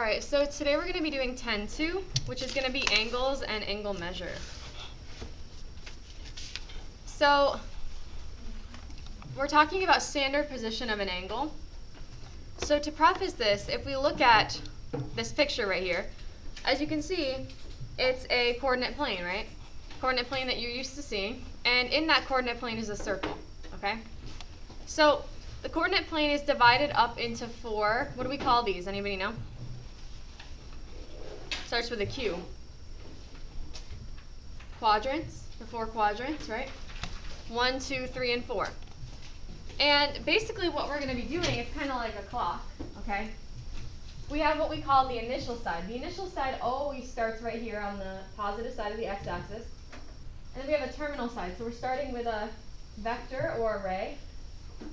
Alright, so today we're going to be doing 10-2, which is going to be angles and angle measure. So we're talking about standard position of an angle. So to preface this, if we look at this picture right here, as you can see, it's a coordinate plane, right? Coordinate plane that you're used to seeing. And in that coordinate plane is a circle, okay? So the coordinate plane is divided up into four, what do we call these? Anybody know? Starts with a Q. Quadrants, the four quadrants, right? 1, 2, 3, and 4. And basically what we're going to be doing is kind of like a clock, okay? We have what we call the initial side. The initial side always starts right here on the positive side of the x-axis. And then we have a terminal side. So we're starting with a vector or a ray,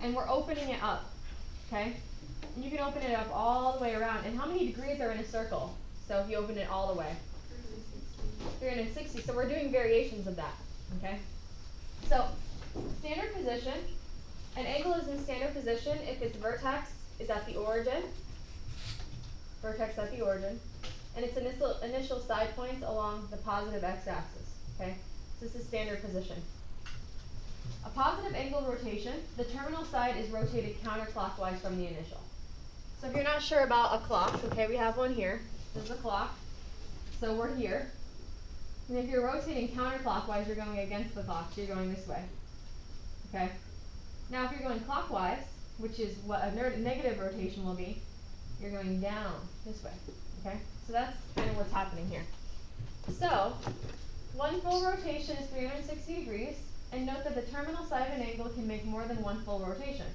and we're opening it up, okay? And you can open it up all the way around. And how many degrees are in a circle? So if you open it all the way? 360. So we're doing variations of that, okay? So standard position, an angle is in standard position if its vertex is at the origin, and its initial side points along the positive x-axis, okay? So this is standard position. A positive angle rotation, the terminal side is rotated counterclockwise from the initial. So if you're not sure about a clock, okay, we have one here. This is a clock. So we're here. And if you're rotating counterclockwise, you're going against the clock, so you're going this way. Okay? Now if you're going clockwise, which is what a negative rotation will be, you're going down this way. Okay? So that's kind of what's happening here. So, one full rotation is 360 degrees, and note that the terminal side of an angle can make more than one full rotation.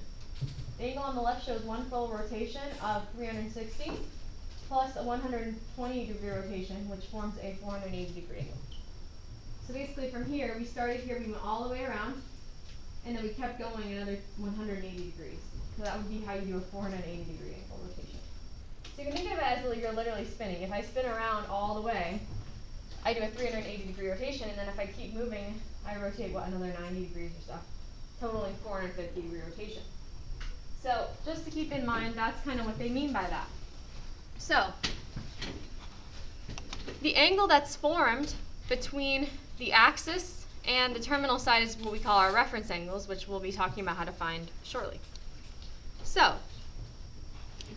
The angle on the left shows one full rotation of 360 plus a 120 degree rotation, which forms a 480 degree angle. So basically from here, we started here, we went all the way around, and then we kept going another 180 degrees. So that would be how you do a 480 degree angle rotation. So you can think of it as you're literally spinning. If I spin around all the way, I do a 380 degree rotation, and then if I keep moving, I rotate, another 90 degrees or so, totaling 450 degree rotation. So just to keep in mind, that's kind of what they mean by that. So the angle that's formed between the axis and the terminal side is what we call our reference angles, which we'll be talking about how to find shortly. So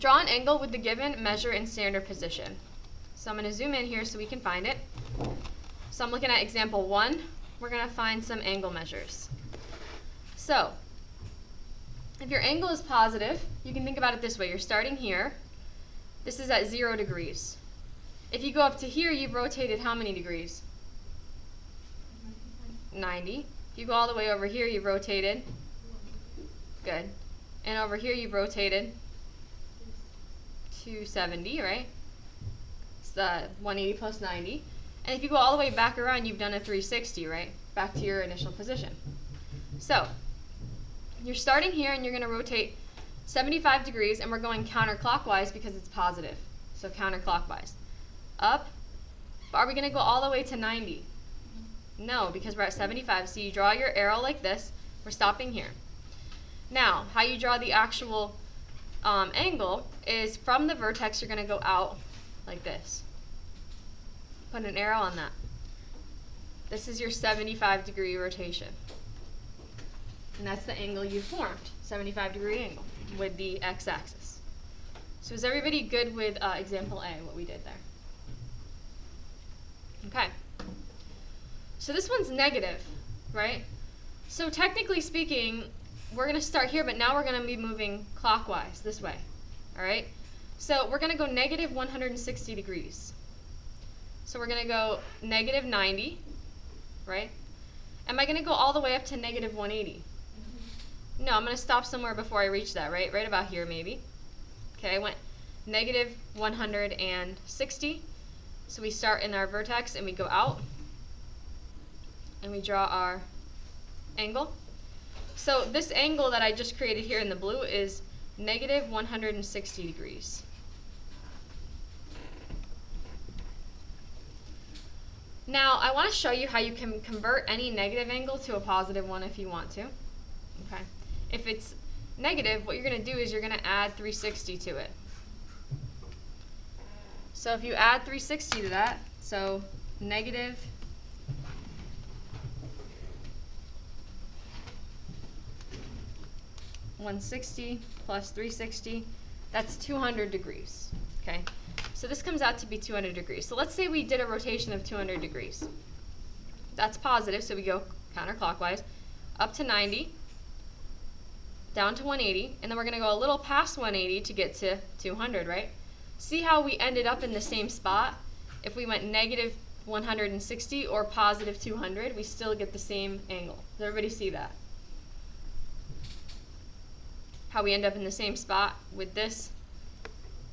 draw an angle with the given measure in standard position. So I'm going to zoom in here so we can find it. So I'm looking at example 1. We're going to find some angle measures. So if your angle is positive, you can think about it this way. You're starting here. This is at 0 degrees. If you go up to here, you've rotated how many degrees? 90. If you go all the way over here, you've rotated. Good. And over here, you've rotated 270, right? It's the 180 plus 90. And if you go all the way back around, you've done a 360, right? Back to your initial position. So you're starting here, and you're going to rotate 75 degrees, and we're going counterclockwise because it's positive. So counterclockwise. Up. But are we going to go all the way to 90? No, because we're at 75. So you draw your arrow like this. We're stopping here. Now, how you draw the actual angle is from the vertex, you're going to go out like this. Put an arrow on that. This is your 75 degree rotation. And that's the angle you formed, 75 degree angle with the x-axis. So is everybody good with example A, what we did there? Okay. So this one's negative, right? So technically speaking, we're going to start here, but now we're going to be moving clockwise this way, all right? So we're going to go negative 160 degrees. So we're going to go negative 90, right? Am I going to go all the way up to negative 180? No, I'm going to stop somewhere before I reach that, right? Right about here, maybe. Okay, I went negative 160. So we start in our vertex, and we go out. And we draw our angle. So this angle that I just created here in the blue is negative 160 degrees. Now, I want to show you how you can convert any negative angle to a positive one if you want to. Okay. If it's negative, what you're going to do is you're going to add 360 to it. So if you add 360 to that, so negative 160 plus 360, that's 200 degrees, okay? So this comes out to be 200 degrees. So let's say we did a rotation of 200 degrees. That's positive, so we go counterclockwise, up to 90, down to 180, and then we're going to go a little past 180 to get to 200, right? See how we ended up in the same spot? If we went negative 160 or positive 200, we still get the same angle. Does everybody see that? How we end up in the same spot with this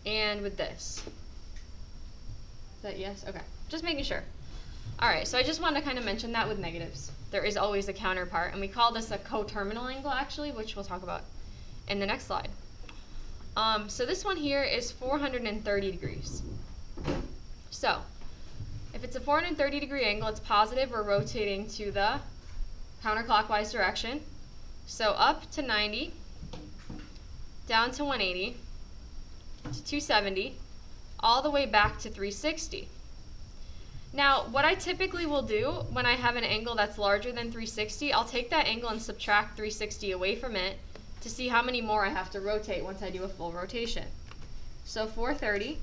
and with this. Is that yes? Okay. Just making sure. Alright, so I just wanted to kind of mention that with negatives. There is always a counterpart, and we call this a coterminal angle actually, which we'll talk about in the next slide. So this one here is 430 degrees. So, if it's a 430 degree angle, it's positive, we're rotating to the counterclockwise direction. So up to 90, down to 180, to 270, all the way back to 360. Now, what I typically will do when I have an angle that's larger than 360, I'll take that angle and subtract 360 away from it to see how many more I have to rotate once I do a full rotation. So 430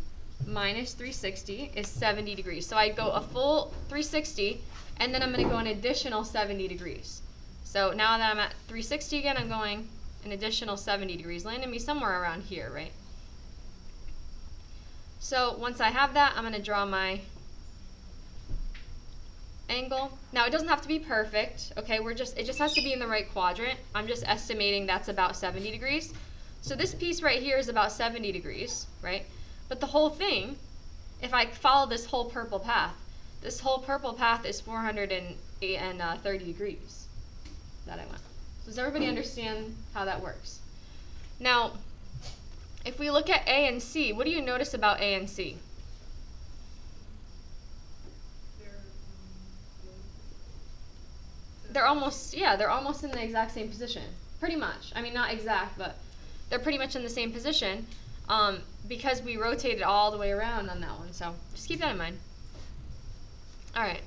minus 360 is 70 degrees. So I'd go a full 360, and then I'm going to go an additional 70 degrees. So now that I'm at 360 again, I'm going an additional 70 degrees, landing me somewhere around here, right? So once I have that, I'm going to draw my angle. Now it doesn't have to be perfect, okay? It just has to be in the right quadrant. I'm just estimating that's about 70 degrees. So this piece right here is about 70 degrees, right? But the whole thing, if I follow this whole purple path is 430 degrees that I went. So does everybody understand how that works? Now, if we look at A and C, what do you notice about A and C? They're almost in the exact same position, pretty much. I mean, not exact, but they're pretty much in the same position because we rotated all the way around on that one. So just keep that in mind. All right,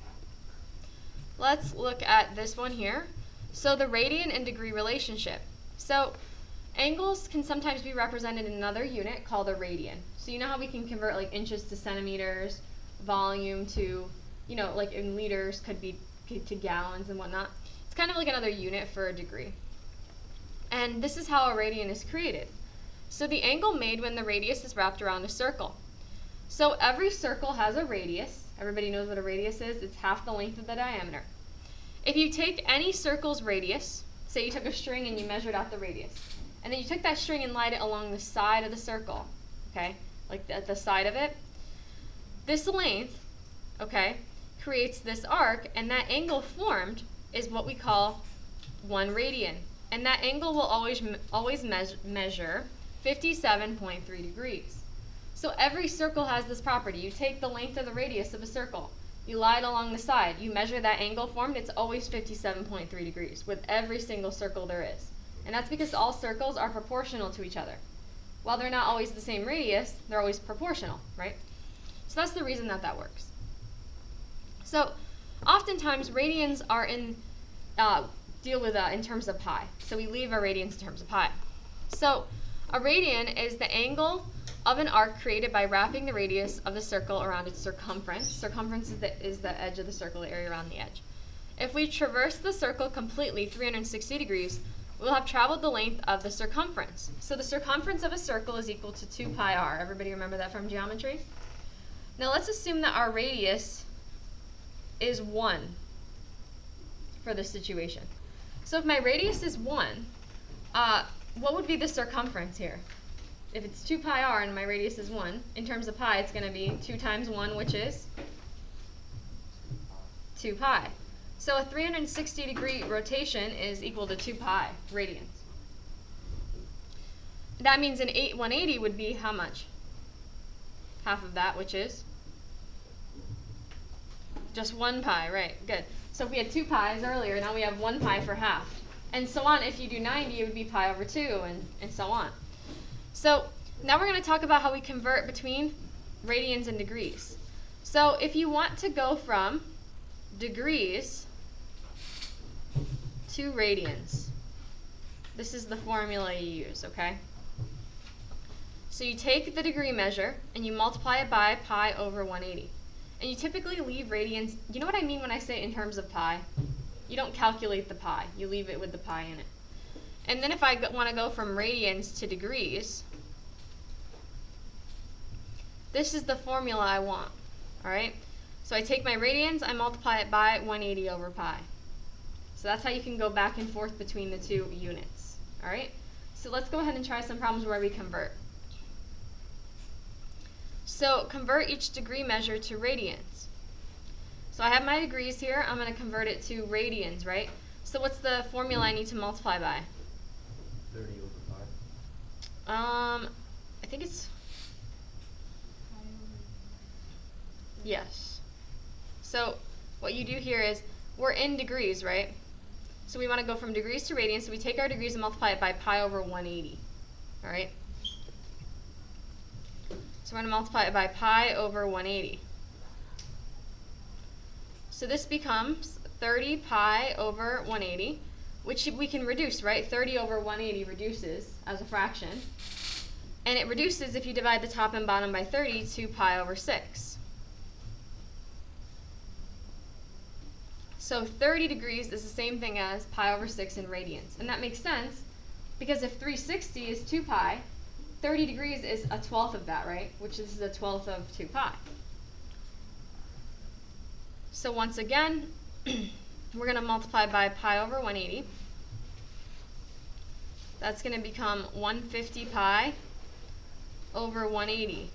let's look at this one here. So the radian and degree relationship. So angles can sometimes be represented in another unit called a radian. So you know how we can convert like inches to centimeters, volume to, you know, like in liters could be to gallons and whatnot. It's kind of like another unit for a degree. And this is how a radian is created. So the angle made when the radius is wrapped around a circle. So every circle has a radius. Everybody knows what a radius is. It's half the length of the diameter. If you take any circle's radius, say you took a string and you measured out the radius, and then you took that string and laid it along the side of the circle, okay, like at the side of it, this length, okay, creates this arc, and that angle formed is what we call 1 radian. And that angle will always measure 57.3 degrees. So every circle has this property. You take the length of the radius of a circle, you lie it along the side, you measure that angle formed, it's always 57.3 degrees with every single circle there is. And that's because all circles are proportional to each other. While they're not always the same radius, they're always proportional, right? So that's the reason that that works. So oftentimes radians are deal with in terms of pi. So we leave our radians in terms of pi. So a radian is the angle of an arc created by wrapping the radius of the circle around its circumference. Circumference is the edge of the circle, the area around the edge. If we traverse the circle completely 360 degrees, we'll have traveled the length of the circumference. So the circumference of a circle is equal to 2 pi r. Everybody remember that from geometry? Now let's assume that our radius is 1 for this situation. So if my radius is 1, what would be the circumference here? If it's 2 pi r and my radius is 1, in terms of pi, it's going to be 2 times 1, which is 2 pi. So a 360 degree rotation is equal to 2 pi radians. That means an 180 would be how much? Half of that, which is just 1 pi, right? Good. So if we had 2 pi's earlier, now we have 1 pi for half. And so on. If you do 90, it would be pi over 2, and so on. So now we're going to talk about how we convert between radians and degrees. So if you want to go from degrees to radians, this is the formula you use, okay? So you take the degree measure and you multiply it by pi over 180. And you typically leave radians, you know what I mean when I say in terms of pi? You don't calculate the pi, you leave it with the pi in it. And then if I want to go from radians to degrees, this is the formula I want, alright? So I take my radians, I multiply it by 180 over pi. So that's how you can go back and forth between the two units, alright? So let's go ahead and try some problems where we convert. So convert each degree measure to radians. So I have my degrees here, I'm going to convert it to radians, right? So what's the formula I need to multiply by? 30 over 5. I think it's, yes. So what you do here is, we're in degrees, right? So we want to go from degrees to radians, so we take our degrees and multiply it by pi over 180, alright? So we're going to multiply it by pi over 180. So this becomes 30 pi over 180, which we can reduce, right? 30 over 180 reduces as a fraction. And it reduces if you divide the top and bottom by 30 to pi over 6. So 30 degrees is the same thing as pi over 6 in radians. And that makes sense because if 360 is 2 pi, 30 degrees is a 1/12 of that, right? Which is a 1/12 of 2 pi. So once again, we're going to multiply by pi over 180. That's going to become 150 pi over 180.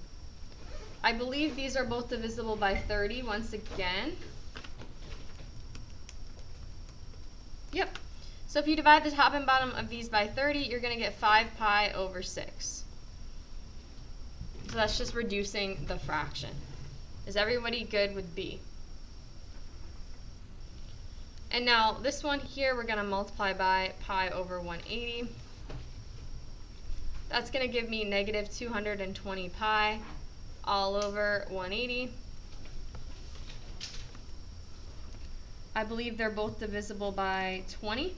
I believe these are both divisible by 30 once again. Yep. So if you divide the top and bottom of these by 30, you're going to get 5 pi over 6. So that's just reducing the fraction. Is everybody good with B? And now this one here, we're going to multiply by pi over 180. That's going to give me negative 220 pi all over 180. I believe they're both divisible by 20.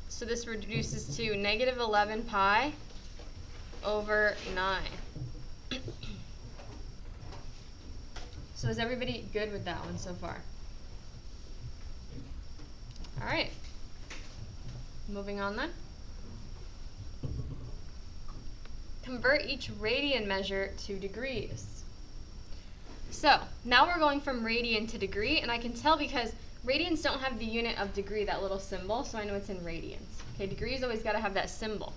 So this reduces to negative 11 pi over 9. So is everybody good with that one so far? Alright. Moving on then. Convert each radian measure to degrees. So, now we're going from radian to degree, and I can tell because radians don't have the unit of degree, that little symbol, so I know it's in radians. Okay, degrees always got to have that symbol.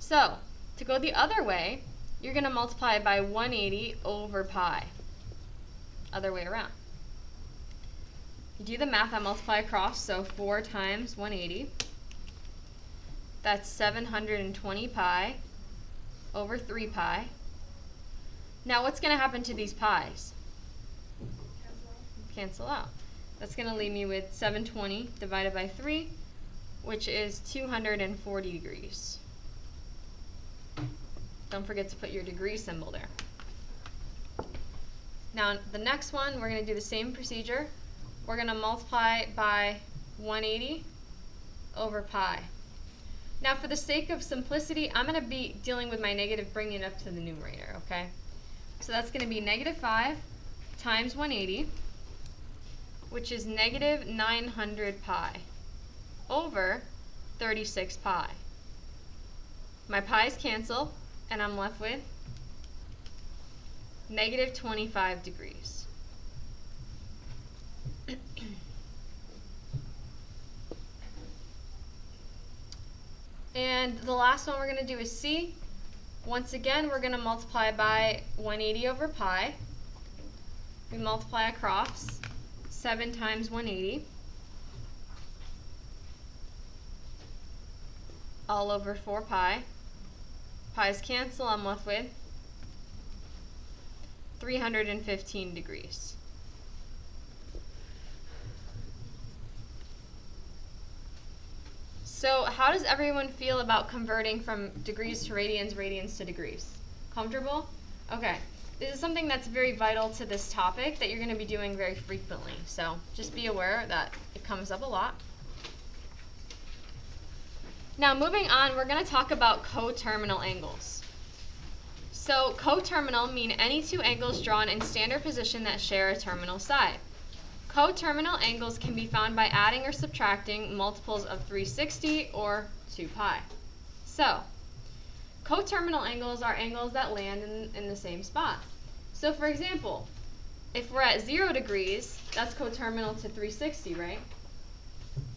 So, to go the other way, you're going to multiply it by 180 over pi. Other way around. You do the math, I multiply across, so 4 times 180. That's 720 pi over 3 pi. Now what's going to happen to these pi's? Cancel out. That's going to leave me with 720 divided by 3, which is 240 degrees. Don't forget to put your degree symbol there. Now the next one, we're going to do the same procedure. We're going to multiply by 180 over pi. Now for the sake of simplicity, I'm going to be dealing with my negative, bringing it up to the numerator, okay? So that's going to be negative 5 times 180, which is negative 900 pi over 36 pi. My pi's cancel, and I'm left with negative 25 degrees. And the last one we're going to do is C. Once again, we're going to multiply by 180 over pi. We multiply across 7 times 180 all over 4 pi. Pi's cancel, I'm left with 315 degrees. So how does everyone feel about converting from degrees to radians, radians to degrees? Comfortable? Okay. this is something that's very vital to this topic that you're going to be doing very frequently. So just be aware that it comes up a lot. Now moving on, we're going to talk about coterminal angles. So coterminal mean any two angles drawn in standard position that share a terminal side. Coterminal angles can be found by adding or subtracting multiples of 360 or 2 pi. So coterminal angles are angles that land in the same spot. So for example, if we're at 0 degrees, that's coterminal to 360, right?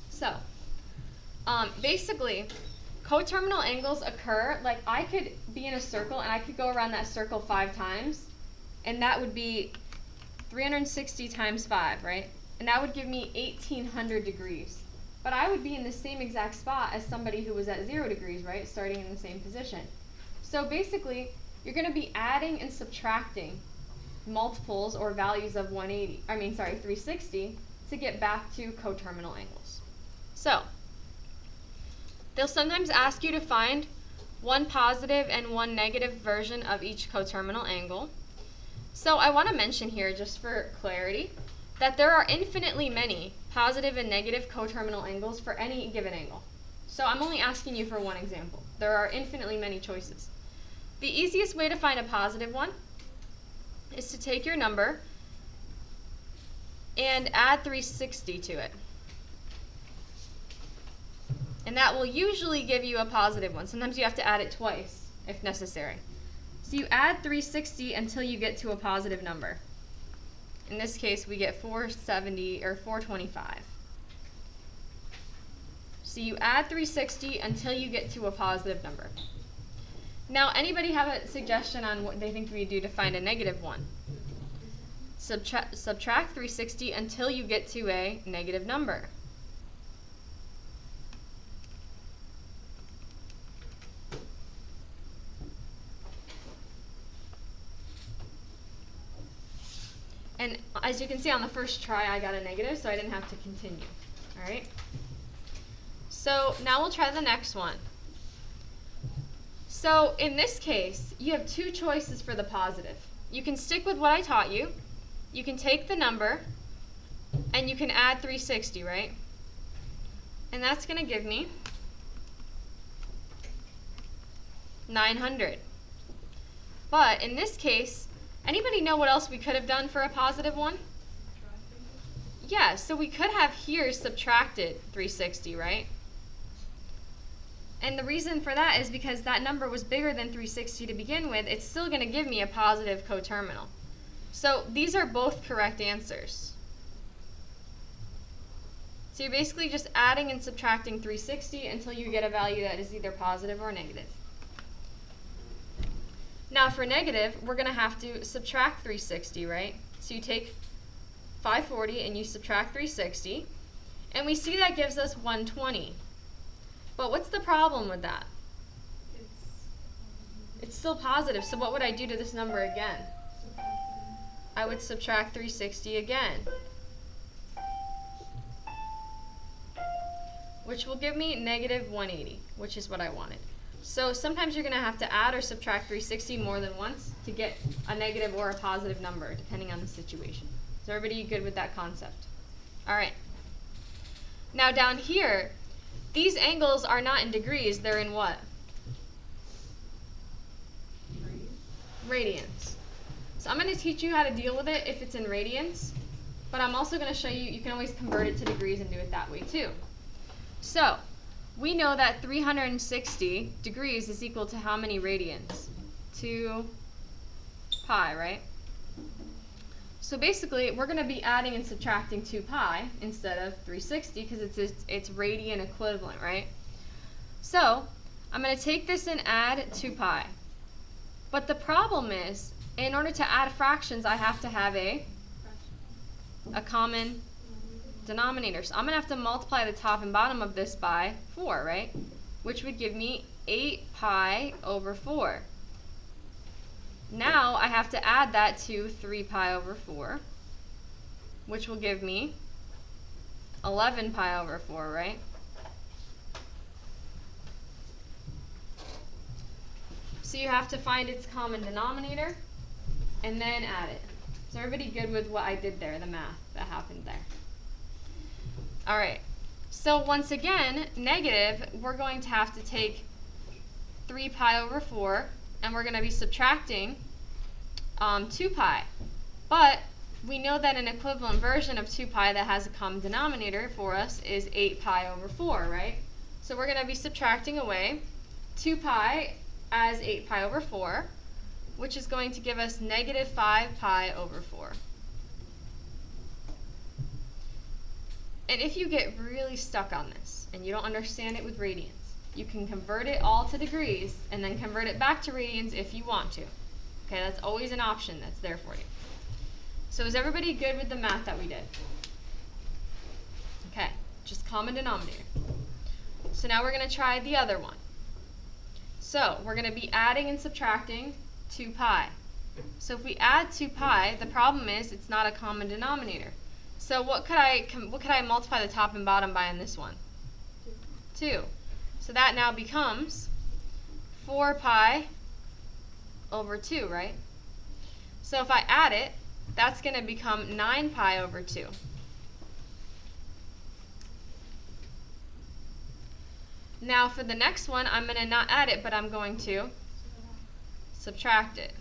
So basically, coterminal angles occur, like I could be in a circle and I could go around that circle 5 times, and that would be 360 times 5, right? And that would give me 1800 degrees. But I would be in the same exact spot as somebody who was at 0 degrees, right? Starting in the same position. So basically, you're going to be adding and subtracting multiples or values of 360 to get back to coterminal angles. So they'll sometimes ask you to find one positive and one negative version of each coterminal angle. So I want to mention here, just for clarity, that there are infinitely many positive and negative coterminal angles for any given angle. So I'm only asking you for one example. There are infinitely many choices. The easiest way to find a positive one is to take your number and add 360 to it. And that will usually give you a positive one. Sometimes you have to add it twice if necessary. So you add 360 until you get to a positive number. In this case, we get 470 or 425. So you add 360 until you get to a positive number. Now, anybody have a suggestion on what they think we do to find a negative one? Subtract 360 until you get to a negative number. And as you can see on the first try, I got a negative, so I didn't have to continue. All right? So now we'll try the next one. So in this case, you have two choices for the positive. You can stick with what I taught you. You can take the number, and you can add 360, right? And that's going to give me 900. But in this case, anybody know what else we could have done for a positive one? Yeah, so we could have here subtracted 360, right? And the reason for that is because that number was bigger than 360 to begin with. It's still going to give me a positive coterminal. So these are both correct answers. So you're basically just adding and subtracting 360 until you get a value that is either positive or negative. Now for negative, we're going to have to subtract 360, right? So you take 540 and you subtract 360, and we see that gives us 120. But what's the problem with that? It's still positive, so what would I do to this number again? I would subtract 360 again, which will give me negative 180, which is what I wanted. So sometimes you're going to have to add or subtract 360 more than once to get a negative or a positive number, depending on the situation. Is everybody good with that concept? All right. Now down here, these angles are not in degrees, they're in what? Radians. So I'm going to teach you how to deal with it if it's in radians, but I'm also going to show you, you can always convert it to degrees and do it that way too. So we know that 360 degrees is equal to how many radians? 2 pi, right? So basically, we're going to be adding and subtracting 2 pi instead of 360 because it's radian equivalent, right? So I'm going to take this and add 2 pi. But the problem is, in order to add fractions, I have to have a common denominator. So I'm going to have to multiply the top and bottom of this by 4, right? Which would give me 8 pi over 4. Now I have to add that to 3 pi over 4, which will give me 11 pi over 4, right? So you have to find its common denominator. and then add it. Is everybody good with what I did there, the math that happened there? Alright, so once again, negative, we're going to have to take 3 pi over 4, and we're going to be subtracting 2 pi. But we know that an equivalent version of 2 pi that has a common denominator for us is 8 pi over 4, right? So we're going to be subtracting away 2 pi as 8 pi over 4, which is going to give us negative 5 pi over 4. And if you get really stuck on this and you don't understand it with radians, you can convert it all to degrees and then convert it back to radians if you want to. Okay, that's always an option that's there for you. So is everybody good with the math that we did? Okay, just common denominator. So now we're going to try the other one. So we're going to be adding and subtracting 2 pi. So if we add 2 pi, the problem is it's not a common denominator. So what could I multiply the top and bottom by in this one? 2. So that now becomes 4 pi over 2, right? So if I add it, that's going to become 9 pi over 2. Now for the next one, I'm going to not add it, but I'm going to subtract it.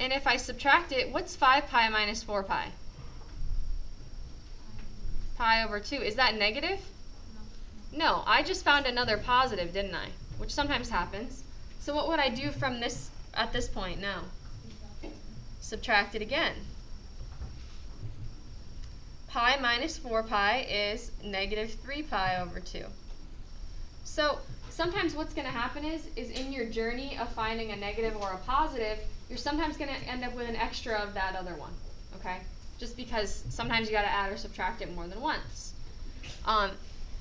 And if I subtract it, what's 5 pi minus 4 pi? Pi over 2. Is that negative? No, I just found another positive, didn't I? Which sometimes happens. So what would I do from this at this point now? Subtract it again. Pi minus 4 pi is negative 3 pi over 2. So sometimes what's going to happen is in your journey of finding a negative or a positive, you're sometimes going to end up with an extra of that other one, okay? Just because sometimes you got to add or subtract it more than once.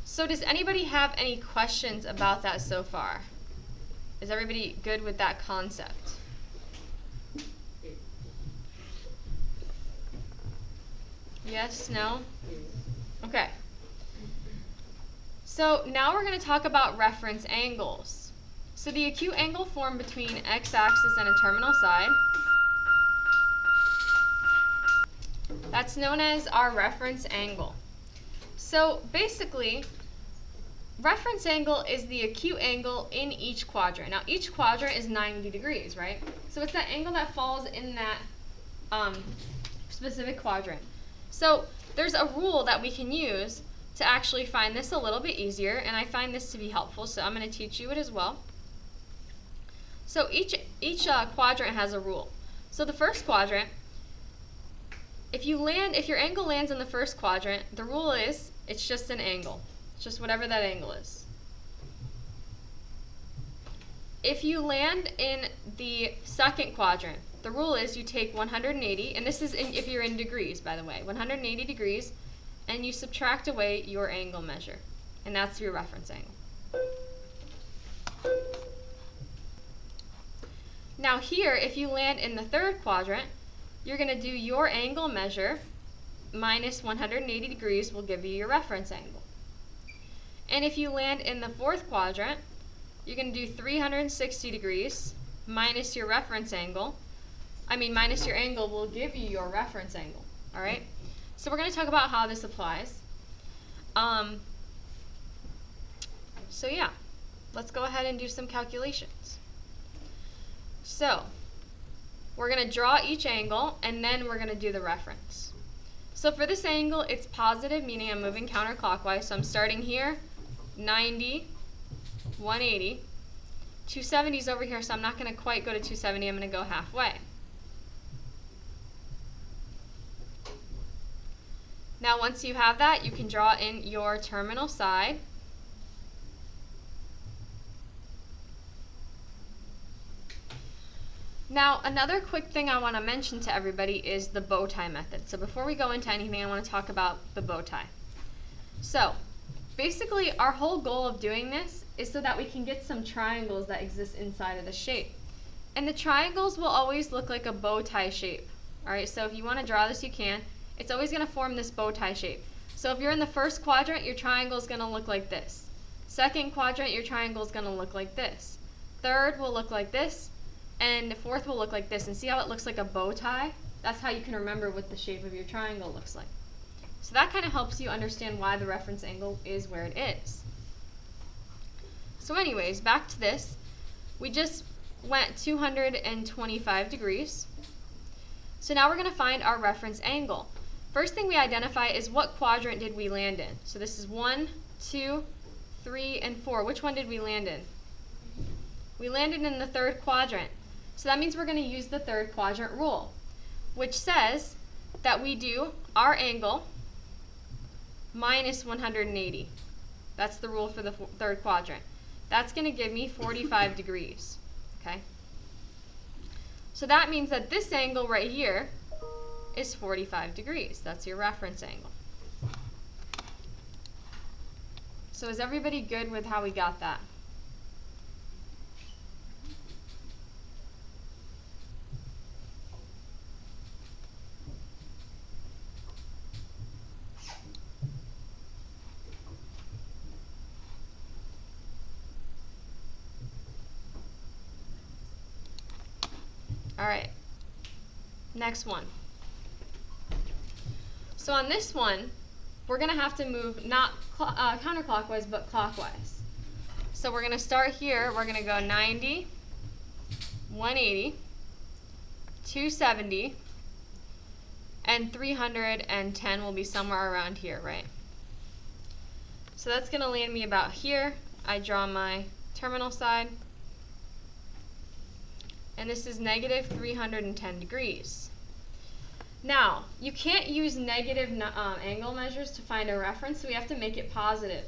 So does anybody have any questions about that so far? Is everybody good with that concept? Yes? No? Okay. So now we're going to talk about reference angles. So the acute angle formed between x-axis and a terminal side, that's known as our reference angle. So basically, reference angle is the acute angle in each quadrant. Now each quadrant is 90 degrees, right? So it's that angle that falls in that specific quadrant. So there's a rule that we can use to actually find this a little bit easier, and I find this to be helpful, so I'm going to teach you it as well. So each quadrant has a rule. So the first quadrant, if your angle lands in the first quadrant, the rule is it's just an angle. It's just whatever that angle is. If you land in the second quadrant, the rule is you take 180, and this is if you're in degrees, by the way, 180 degrees, and you subtract away your angle measure, and that's your reference angle. Now here, if you land in the third quadrant, you're going to do your angle measure minus 180 degrees will give you your reference angle. And if you land in the fourth quadrant, you're going to do 360 degrees minus your reference angle. Minus your angle will give you your reference angle. All right? So we're going to talk about how this applies. So yeah, let's go ahead and do some calculations. So we're going to draw each angle, and then we're going to do the reference. So for this angle, it's positive, meaning I'm moving counterclockwise. So I'm starting here, 90, 180. 270 is over here, so I'm not going to quite go to 270. I'm going to go halfway. Now once you have that, you can draw in your terminal side. Now another quick thing I want to mention to everybody is the bow tie method. So before we go into anything, I want to talk about the bow tie. So basically our whole goal of doing this is so that we can get some triangles that exist inside of the shape. And the triangles will always look like a bow tie shape. Alright, so if you want to draw this, you can. It's always going to form this bow tie shape. So if you're in the first quadrant, your triangle is going to look like this. Second quadrant, your triangle is going to look like this. Third will look like this. and the fourth will look like this. And see how it looks like a bow tie? That's how you can remember what the shape of your triangle looks like. So that kind of helps you understand why the reference angle is where it is. So anyways, back to this. We just went 225 degrees. So now we're going to find our reference angle. First thing we identify is what quadrant did we land in. So this is 1, 2, 3, and 4. Which one did we land in? We landed in the third quadrant. So that means we're going to use the third quadrant rule, which says that we do our angle minus 180. That's the rule for the third quadrant. That's going to give me 45 degrees. Okay? So that means that this angle right here is 45 degrees. That's your reference angle. So is everybody good with how we got that? All right, next one. So on this one, we're going to have to move not counterclockwise, but clockwise. So we're going to start here. We're going to go 90, 180, 270, and 310 will be somewhere around here, right? So that's going to land me about here. I draw my terminal side. And this is negative 310 degrees. Now, you can't use negative angle measures to find a reference, so we have to make it positive.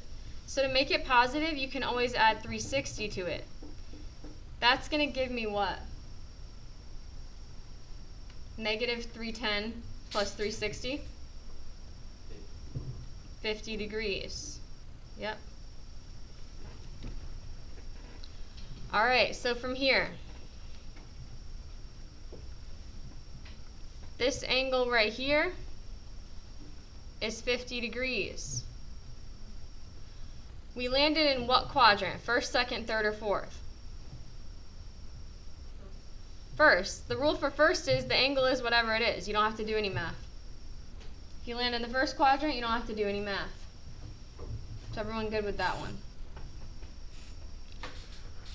So to make it positive, you can always add 360 to it. That's going to give me what? Negative 310 plus 360? 50 degrees. Yep. All right, so from here, this angle right here is 50 degrees. We landed in what quadrant? First, second, third, or fourth? First. The rule for first is the angle is whatever it is. You don't have to do any math. If you land in the first quadrant, you don't have to do any math. Is everyone good with that one?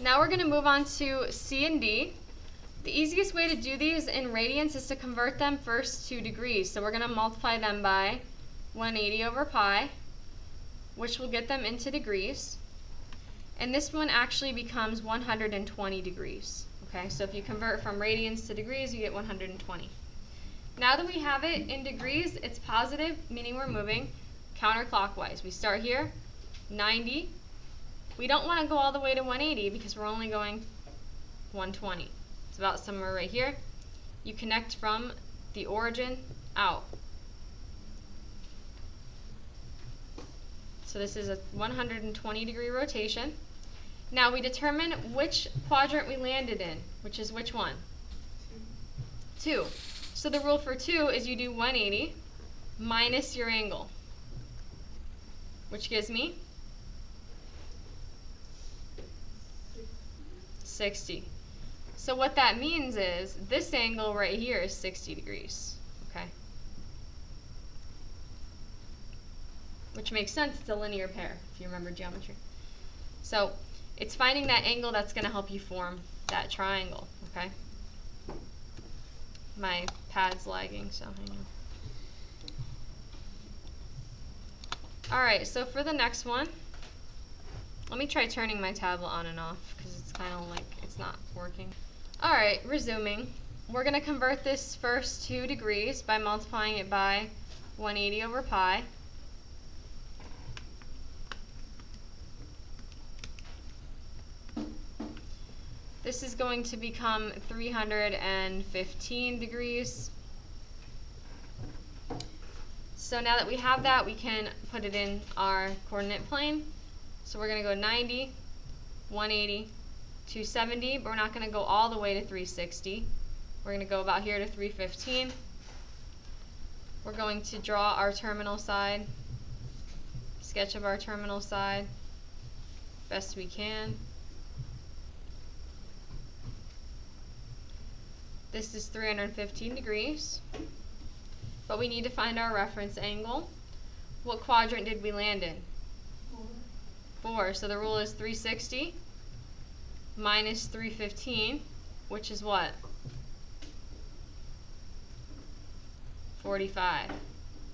Now we're going to move on to C and D. The easiest way to do these in radians is to convert them first to degrees. So we're going to multiply them by 180 over pi, which will get them into degrees. And this one actually becomes 120 degrees. Okay, so if you convert from radians to degrees, you get 120. Now that we have it in degrees, it's positive, meaning we're moving counterclockwise. We start here, 90. We don't want to go all the way to 180 because we're only going 120. It's about somewhere right here. You connect from the origin out. So this is a 120 degree rotation. Now we determine which quadrant we landed in, which is which one? 2. So the rule for 2 is you do 180 minus your angle, which gives me 60. So what that means is this angle right here is 60 degrees, okay? Which makes sense, it's a linear pair, if you remember geometry. So it's finding that angle that's going to help you form that triangle, okay? My pad's lagging, so hang on. Alright, so for the next one, let me try turning my tablet on and off, because it's kind of like it's not working. Alright, resuming. We're going to convert this first 2 degrees by multiplying it by 180 over pi. This is going to become 315 degrees. So now that we have that, we can put it in our coordinate plane. So we're going to go 90, 180, 270, but we're not going to go all the way to 360. We're going to go about here to 315. We're going to draw our terminal side, sketch of our terminal side, best we can. This is 315 degrees. But we need to find our reference angle. What quadrant did we land in? 4. So the rule is 360 minus 315, which is what? 45.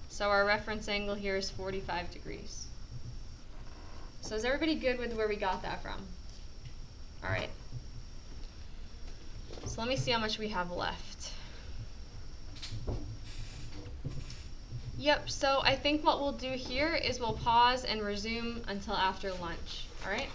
So our reference angle here is 45 degrees. So is everybody good with where we got that from? Alright. So let me see how much we have left. Yep, so I think what we'll do here is we'll pause and resume until after lunch. Alright?